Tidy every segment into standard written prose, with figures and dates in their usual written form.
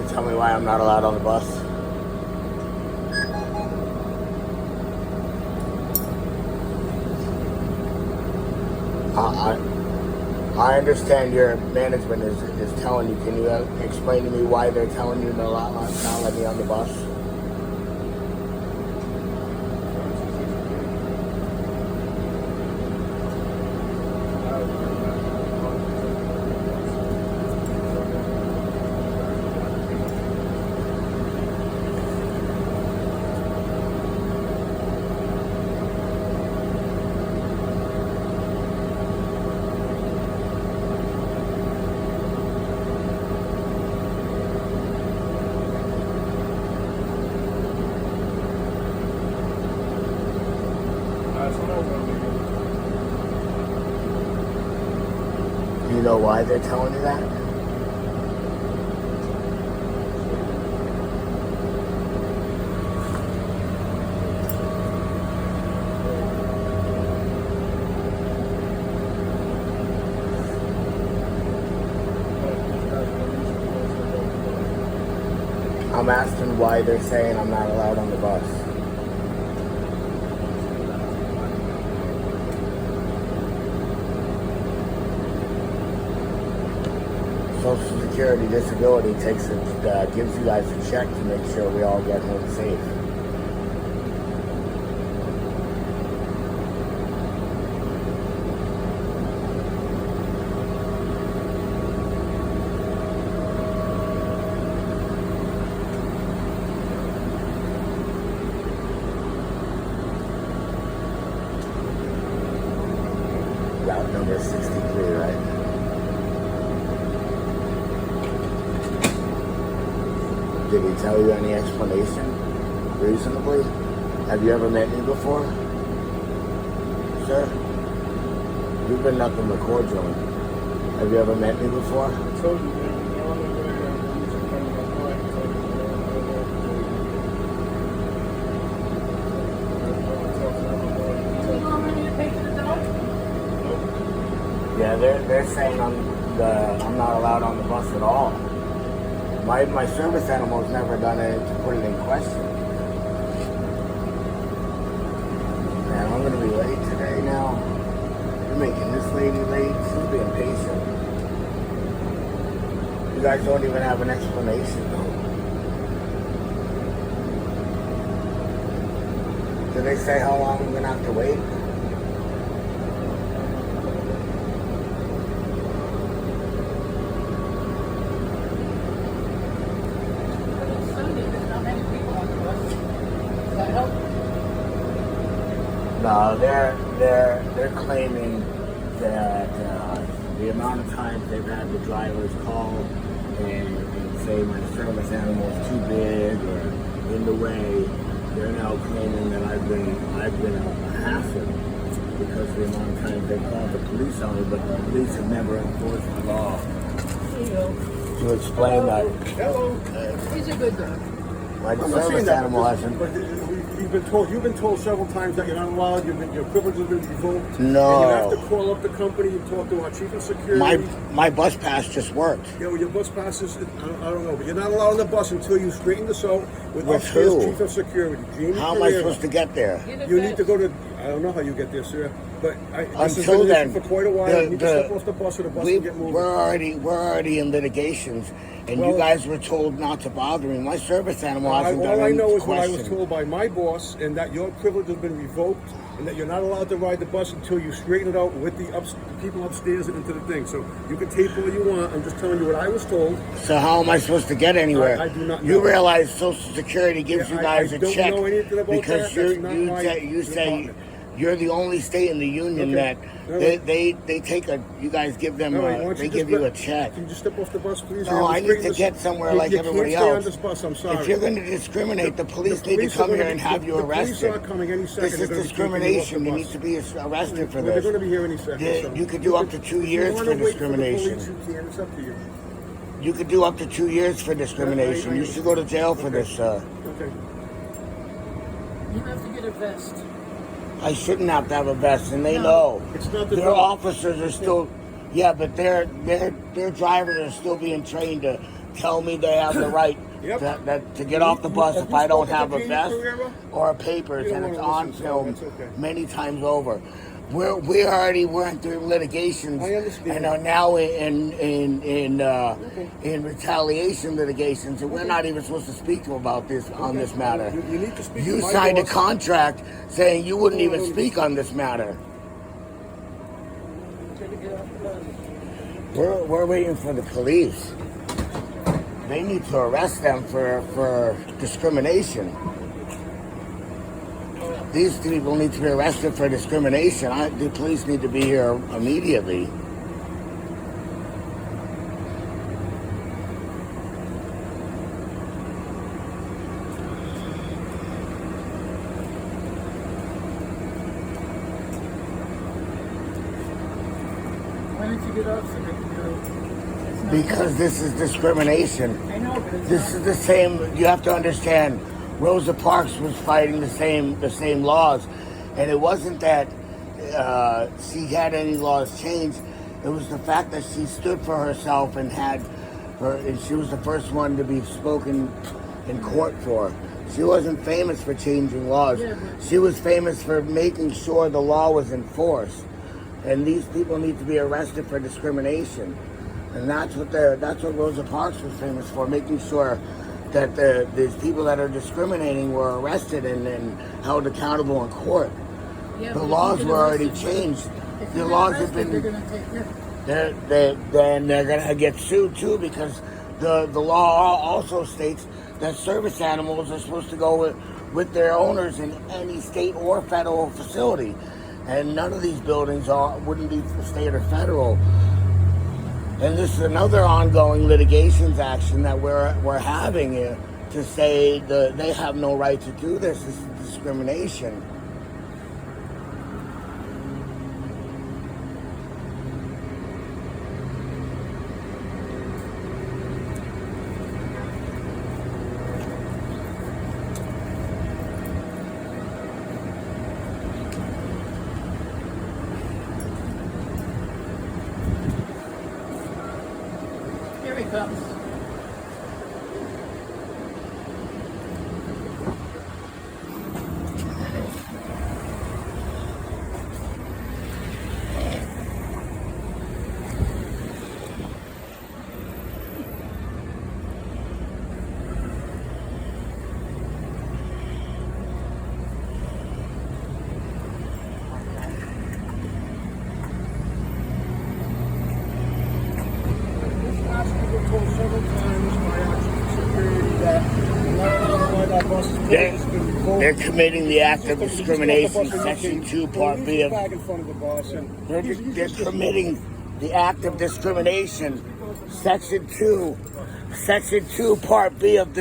to tell me why I'm not allowed on the bus? I understand your management is telling you. Can you explain to me why they're telling you not let me on the bus? Do you know why they're telling you that? I'm asking why they're saying I'm not allowed on the bus. Social Security disability gives you guys a check to make sure we all get home safe. Route number 63, right? Did he tell you any explanation reasonably? Have you ever met me before? Sir? You've been nothing but cordial. Have you ever met me before? I told you, man. Yeah, they're saying I'm not allowed on the bus at all. My service animal's never done it to put it in question. Man, I'm gonna be late today now. You're making this lady late. She's being patient. You guys don't even have an explanation though. Did they say how long I'm gonna have to wait? No, they're claiming that the amount of times they've had the drivers call and say my service animal is too big or in the way, they're now claiming that I've been a hassle because of the amount of times they called the police on me, but the police have never enforced the law. To explain that. Hello. He's a good dog. My service animal hasn't. But you've been told several times that you're not allowed. Your privilege has been revoked. No. And you have to call up the company and talk to our chief of security. My bus pass just worked. Yeah, well, your bus pass is, I don't know, but you're not allowed on the bus until you straighten this out with With upstairs who? chief of security. Jamie How am I Carrera. supposed to get there? You need to go to, I don't know how you get there, sir, but this has Until been an then, issue for quite a while. You need to step off the bus or the bus can get moving. we're already in litigations, and you guys were told not to bother me. My service animal hasn't done All I any know is what I was question. told by my boss, and that your privilege has been revoked, and that you're not allowed to ride the bus until you straighten it out with the people upstairs and into the thing. So you can tape all you want. I'm just telling you what I was told. So how am I supposed to get anywhere? I do not know. You realize Social Security gives you guys I a don't check know anything about because that. That's not my you say department. you're the only state in the union Okay. that they take a. You guys give them. They give you a check. Can you just step off the bus, please? No, I need to get somewhere like everybody You can't stay on else. this bus. I'm sorry. If you're going to discriminate, the police need to come here and have you arrested. The police are coming any second. This is They're gonna be taking you off the discrimination. You bus. need to be arrested for They're this. going to be here any second. so. You could do up to 2 If years you for wanna wait the discrimination. police, you can. It's up to you. You could do up to 2 years for discrimination. You should go to jail for this. Okay. You have to get a vest. I shouldn't have to have a vest, and they know. It's not the Their vest. officers are still Yeah, but their drivers are still being trained to tell me they have the right to get off the bus if I don't have a vest or a papers, and it's on film many times over. We already went through litigations and are now in retaliation litigations, and we're not even supposed to speak to them about this on this matter. You need to speak. You signed a contract saying you wouldn't even speak on this matter. We're waiting for the police. They need to arrest them for discrimination. These people need to be arrested for discrimination. The police need to be here immediately. Why don't you get up so they can go? Because this is discrimination. I know, but it's This is the same. You have to understand. Rosa Parks was fighting the same laws, and it wasn't that she had any laws changed. It was the fact that she stood for herself and she was the first one to be spoken in court for. She wasn't famous for changing laws. She was famous for making sure the law was enforced. And these people need to be arrested for discrimination. And that's what Rosa Parks was famous for, making sure that these people that are discriminating were arrested and held accountable in court. Yeah, The laws were already changed. The laws have been. They're going to take care. Then they're gonna get sued too, because the law also states that service animals are supposed to go with their owners in any state or federal facility, and none of these buildings wouldn't be state or federal. And this is another ongoing litigations action that we're having to say they have no right to do this. This is discrimination. Here he comes. They're committing the act of discrimination, Section 2, Part B of. They're committing the act of discrimination, Section 2, Part B of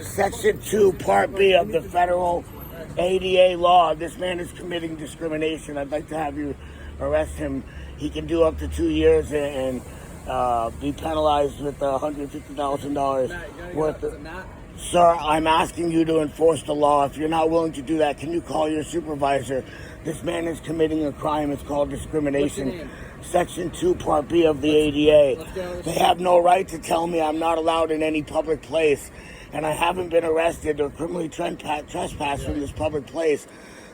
Section 2, Part B of the federal ADA law. This man is committing discrimination. I'd like to have you arrest him. He can do up to 2 years and be penalized with $150,000 worth of. Sir, I'm asking you to enforce the law. If you're not willing to do that, can you call your supervisor? This man is committing a crime. It's called discrimination. Section 2, Part B of the ADA. They have no right to tell me I'm not allowed in any public place, and I haven't been arrested or criminally trespassed from this public place.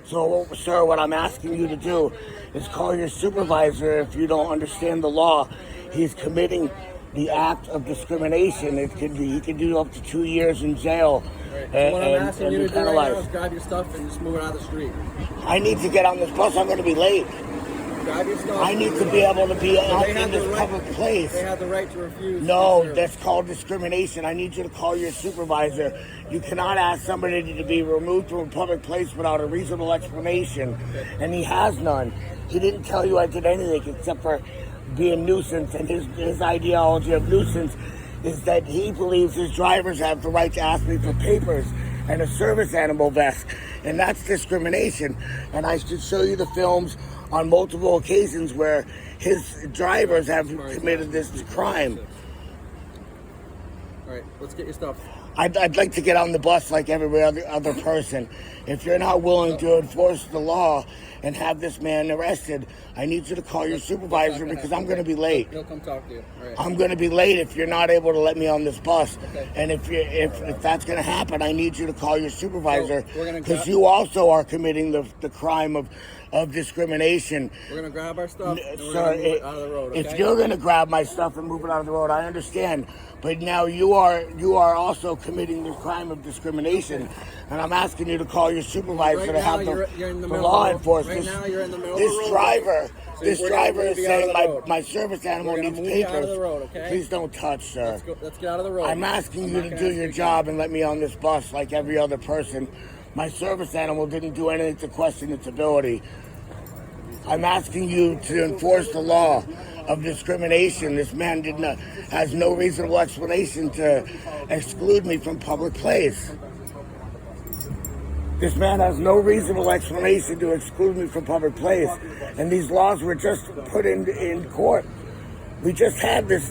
So, sir, what I'm asking you to do is call your supervisor if you don't understand the law. He's committing the act of discrimination. He can do up to 2 years in jail So what I'm asking you to do right now is grab your stuff and just move it out of the street. I need to get on this bus. I'm going to be late. Grab your stuff. I need to be able to be out in this public place. They have the right to refuse. No, that's called discrimination. I need you to call your supervisor. You cannot ask somebody to be removed from a public place without a reasonable explanation, and he has none. He didn't tell you I did anything except for be a nuisance, and his ideology of nuisance is that he believes his drivers have the right to ask me for papers and a service animal vest, and that's discrimination. And I should show you the films on multiple occasions where his drivers have committed this crime. All right, let's get your stuff. I'd like to get on the bus like every other person. If you're not willing to enforce the law and have this man arrested, I need you to call your supervisor because I'm going to be late. He'll come talk to you. All right. I'm going to be late if you're not able to let me on this bus. Okay. And if that's going to happen, I need you to call your supervisor So we're gonna because you also are committing the crime of discrimination. We're going to grab our stuff and we're Sir, going to move it out of the road, okay? if you're going to grab my stuff and move it out of the road, I understand. But now you are also committing the crime of discrimination, and I'm asking you to call your supervisor Right to now, have you're in the the middle law of the road. enforcement. Right now, you're in the middle of This the road. driver, So this we're driver gonna is move you out saying of the road. my service animal We're gonna needs move you out papers. of the road, okay? Please don't touch, sir. Let's get out of the road. I'm asking I'm you not to gonna do ask your you job again. and let me on this bus like every other person. My service animal didn't do anything to question its ability. I'm asking you to enforce the law of discrimination. This man has no reasonable explanation to exclude me from public place. This man has no reasonable explanation to exclude me from public place. And these laws were just put in court. We just had this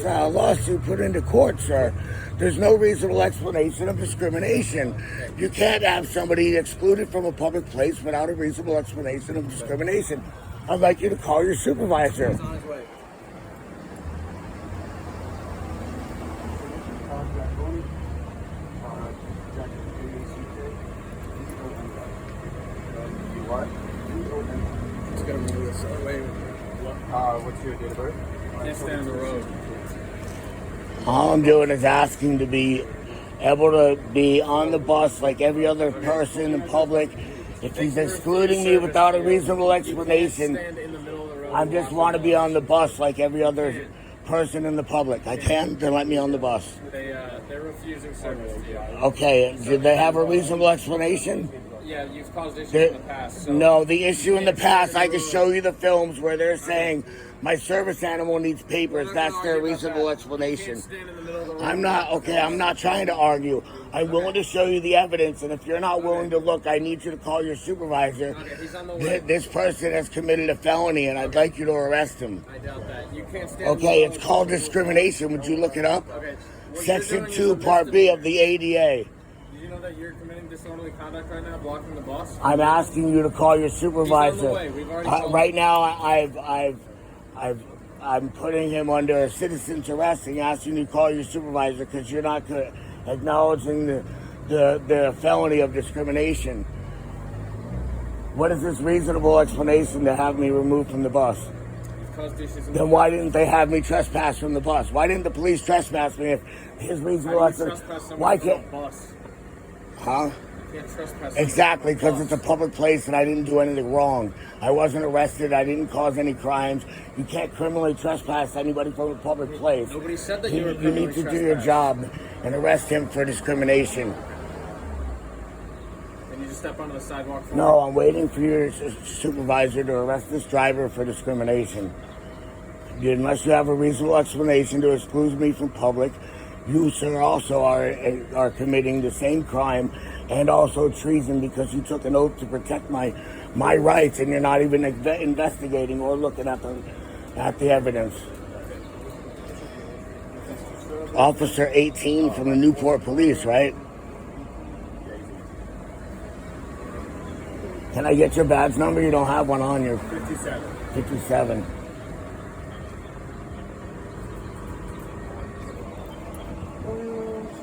lawsuit put into court, sir. There's no reasonable explanation of discrimination. You can't have somebody excluded from a public place without a reasonable explanation of discrimination. I'd like you to call your supervisor. He's on his way. Just gonna move this away. What's your date of birth? Can't stand on the road. All I'm doing is asking to be able to be on the bus like every other person in public. If he's excluding me without a reasonable explanation, Stand in the middle of the road. I just want to be on the bus like every other person in the public. I can? Then let me on the bus. They're refusing service to you. Okay, did they have a reasonable explanation? Yeah, you've caused issues in the past. So No, the issue in the past, I can show you the films where they're saying my service animal needs papers. That's their reasonable explanation. stand in the middle of the road. I'm not trying to argue. I'm willing to show you the evidence, and if you're not willing to look, I need you to call your supervisor. Okay, he's on the way. This person has committed a felony, and I'd like you to arrest him. I doubt that. You can't stand. Okay, it's called discrimination. Would you look it up? Okay. What Section you're doing 2, is a Part B misdemeanor. of the ADA. Did you know that you're committing disorderly conduct right now, blocking the bus? I'm asking you to call your supervisor. way. We've already called Right him. now, I'm putting him under a citizen's arrest and asking you to call your supervisor because you're not acknowledging the felony of discrimination. What is this reasonable explanation to have me removed from the bus? You've caused issues in Then why didn't they have me trespass from the bus? Why didn't the police trespass me if his reasonable How do you explanation? trespass someone Why from a can't? bus? Huh? You can't trespass. Exactly, because it's a public place and I didn't do anything wrong. I wasn't arrested. I didn't cause any crimes. You can't criminally trespass anybody from a public place. Nobody said that you were You criminally need to do your trespassed. job and arrest him for discrimination. Then you just step onto the sidewalk. For No, I'm waiting for your supervisor to arrest this driver for discrimination. Unless you have a reasonable explanation to exclude me from public, you, sir, also are committing the same crime and also treason because you took an oath to protect my rights and you're not even investigating or looking at the evidence. Officer 18 from the Newport Police, right? Can I get your badge number? You don't have one on you. 57. 57.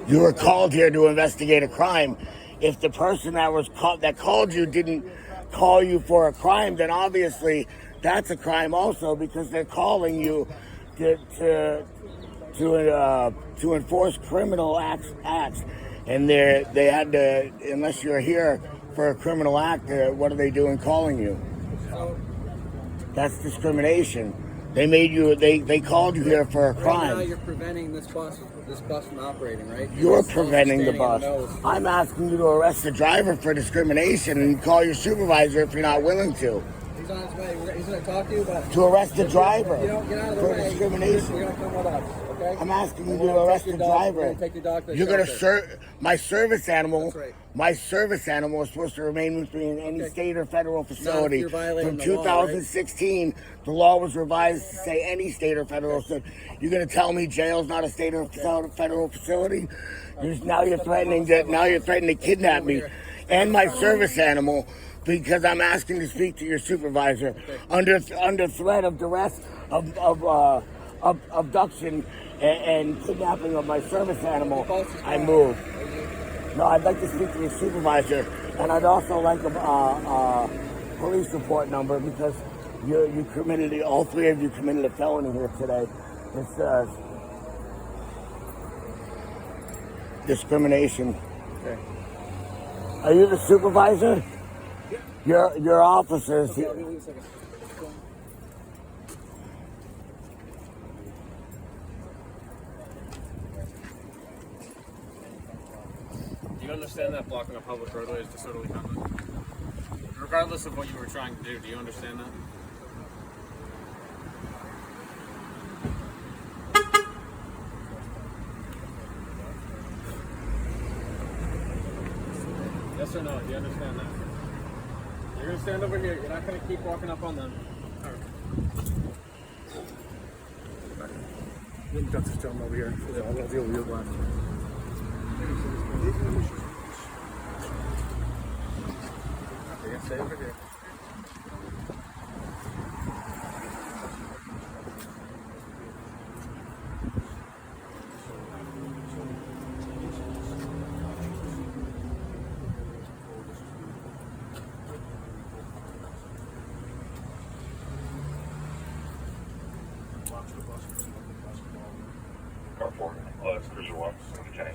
You were called here to investigate a crime. If the person that called you didn't call you for a crime, then obviously that's a crime also because they're calling you to enforce criminal acts. And they had to, unless you're here for a criminal act, what are they doing calling you? That's discrimination. They called you here for a Right now, crime. you're preventing this bus from operating, right? You're It's preventing the standing bus. in nose. I'm asking you to arrest the driver for discrimination and call your supervisor if you're not willing to. He's He's on his way. He's going to talk to you, but To arrest the driver you don't get out of the for way. discrimination. You're going to come with us, okay? I'm asking you And to we're gonna arrest take the your dog- driver. We're going to take your dog to the You're gonna shelter. my service animal. That's right. My service animal is supposed to remain with me in any Okay. state or federal facility. you're violating From the law, right? 2016, the law was revised to say any state or federal. So you're gonna tell me jail's not a state or federal facility? Now you're threatening to kidnap me and my service animal because I'm asking to speak to your supervisor under threat of duress of abduction and kidnapping of my service animal. I move. No, I'd like to speak to your supervisor, and I'd also like a police report number because all three of you committed a felony here today. It's discrimination. Okay. Are you the supervisor? Your officers. Okay, wait a second. Do you understand that blocking a public roadway is disorderly conduct? Regardless of what you were trying to do you understand that? Yes or no? Do you understand that? You're gonna stand over here. You're not gonna keep walking up on them. Let me talk to this gentleman over here. I'll deal with you. Stay over here. Car 4, that's Cruiser 1, Jenny.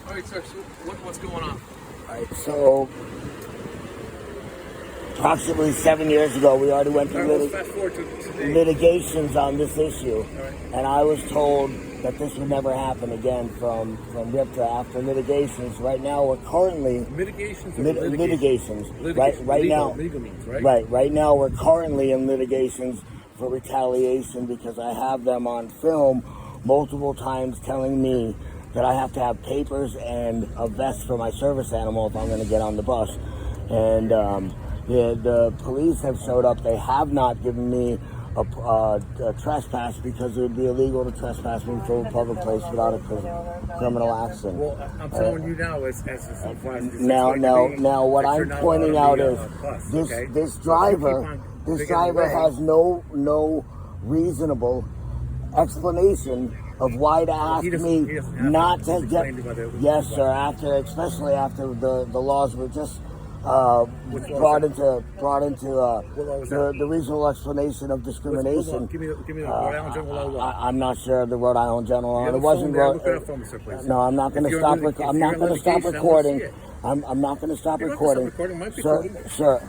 All right, sir. So what's going on? Right, so approximately 7 years ago, we already went through Fast forward to today. litigations on this issue, and I was told that this would never happen again from RIPTA after litigations. Right now, we're currently Mitigations or litigations. Litigation. Right Legal, now, legal means, right? Right now, we're currently in litigations for retaliation because I have them on film multiple times telling me that I have to have papers and a vest for my service animal if I'm going to get on the bus. And the police have showed up. They have not given me a trespass because it would be illegal to trespass me from a public place without a criminal action. Well, I'm telling you now, as Now, what I'm pointing out is this driver has no reasonable explanation of why to ask me not to get. Yes, sir. Especially after the laws were just brought into the reasonable explanation of discrimination. Give me the Rhode Island General Law. I'm not sure the Rhode Island General Law. It wasn't. Look it up for me, sir, please. No, I'm not going to stop. I'm not going to stop recording. I'm not going to stop recording. Sir,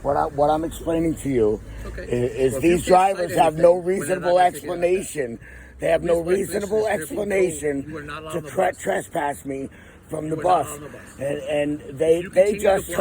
what I'm explaining to you is these drivers have no reasonable explanation. They have no reasonable explanation to trespass me from the bus. And they just...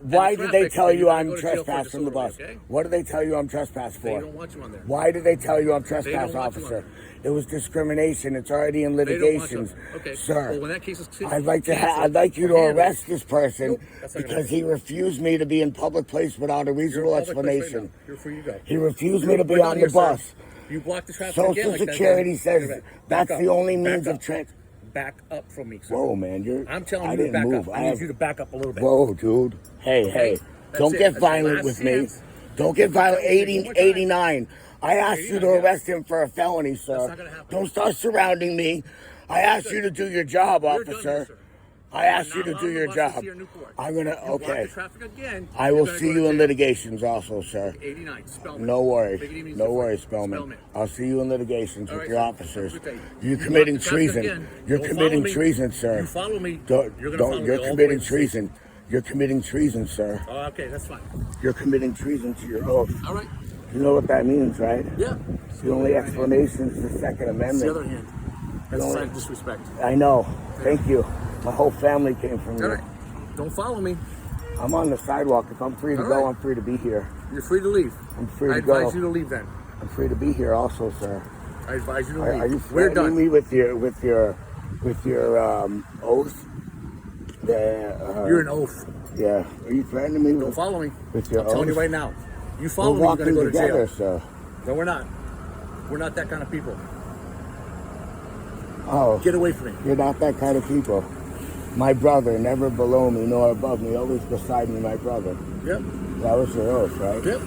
Why did they tell you I'm trespassed from the bus? What did they tell you I'm trespassed for? They don't want you on there. Why did they tell you I'm trespass officer? It was discrimination. It's already in litigations. Sir, well, when that case is I'd like you to arrest this person because he refused me to be in public place without a reasonable explanation. You're free to go. He refused me to be on the bus. You blocked the traffic Social Security says that's the only means of transit. Back up from me, sir. Whoa, man, I'm telling you to back up. I need you to back up a little bit. Whoa, dude. Hey, don't get violent with me. Don't get violent. 89. I asked you to arrest him for a felony, sir. That's not gonna happen. Don't start surrounding me. I asked you to do your job, We're done officer. here, sir. I asked You're you to not do allowed your the buses job. here in Newport. I'm gonna. You block Okay. the traffic again. I you're will gonna see go to you in jail. litigations also, sir. 89, Spellman. No worries. Make it even No easier. worries, Spellman. Spellman. I'll see you in litigations All with right, your sir. officers. Have a good day. You're You block committing the traffic treason. again. You're Don't committing follow me. treason, sir. You follow me. Don't. You're gonna follow me You're all the way committing to safety. treason. You're committing treason, sir. Oh, okay, that's fine. You're committing treason to your oath. All right. You know what that means, right? Yeah. The only explanation is the Second It's the Amendment. other hand. That's a sign of disrespect. I know. Thank you. My whole family came from All here. right. Don't follow me. I'm on the sidewalk. If I'm free to All go, right. I'm free to be here. You're free to leave. I'm free I to go. advise you to leave then. I'm free to be here also, sir. I advise you to Are you leave. We're threatening done. me with your oath? You're an oath. Yeah. Are you threatening me Don't with, follow me. with your I'm telling you oath? right now. You We're follow me, you're walking going to go to together, jail. sir. No, we're not. We're not that kind of people. Oh, Get away from me. you're not that kind of people. My brother, never below me nor above me, always beside me, my brother. Yep. That was your oath, right? Yep.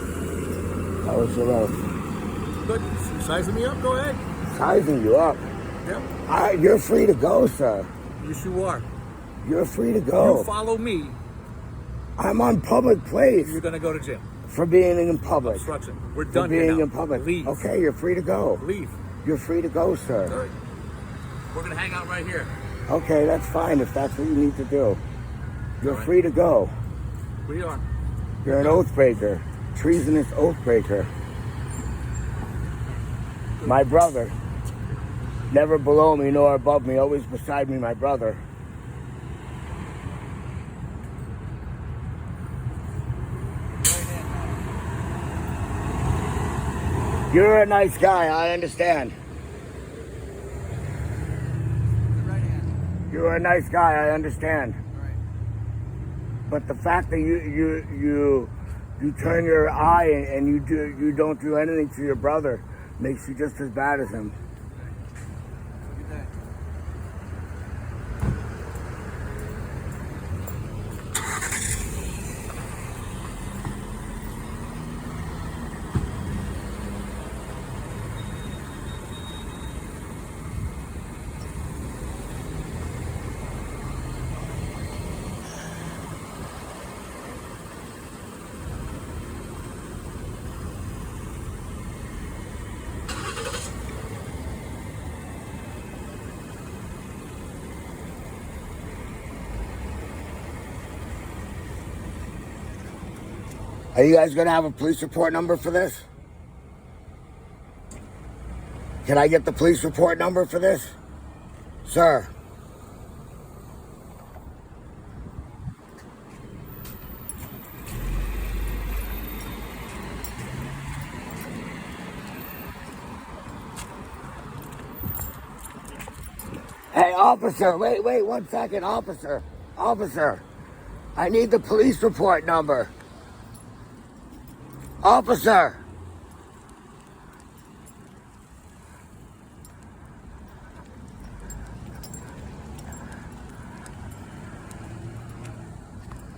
That was your oath. Good. Sizing me up, go ahead. Sizing you up. Yep. You're free to go, sir. Yes, you are. You're free to go. You follow me, I'm on public place you're going to go to jail. for being in public. Obstruction. We're For done here being now. in public. Leave. Okay, you're free to go. Leave. You're free to go, All sir. right. We're going to hang out right here. Okay, that's fine if that's what you need to do. You're All right. free to go. We are. You're an oath breaker. Treasonous oath breaker. My brother. Never below me nor above me, always beside me, my brother. You're a nice guy, I understand. You're a nice guy, I understand. But the fact that you turn your eye and you don't do anything to your brother makes you just as bad as him. Are you guys gonna have a police report number for this? Can I get the police report number for this? Sir. Hey, officer, wait 1 second, officer. Officer, I need the police report number. Officer.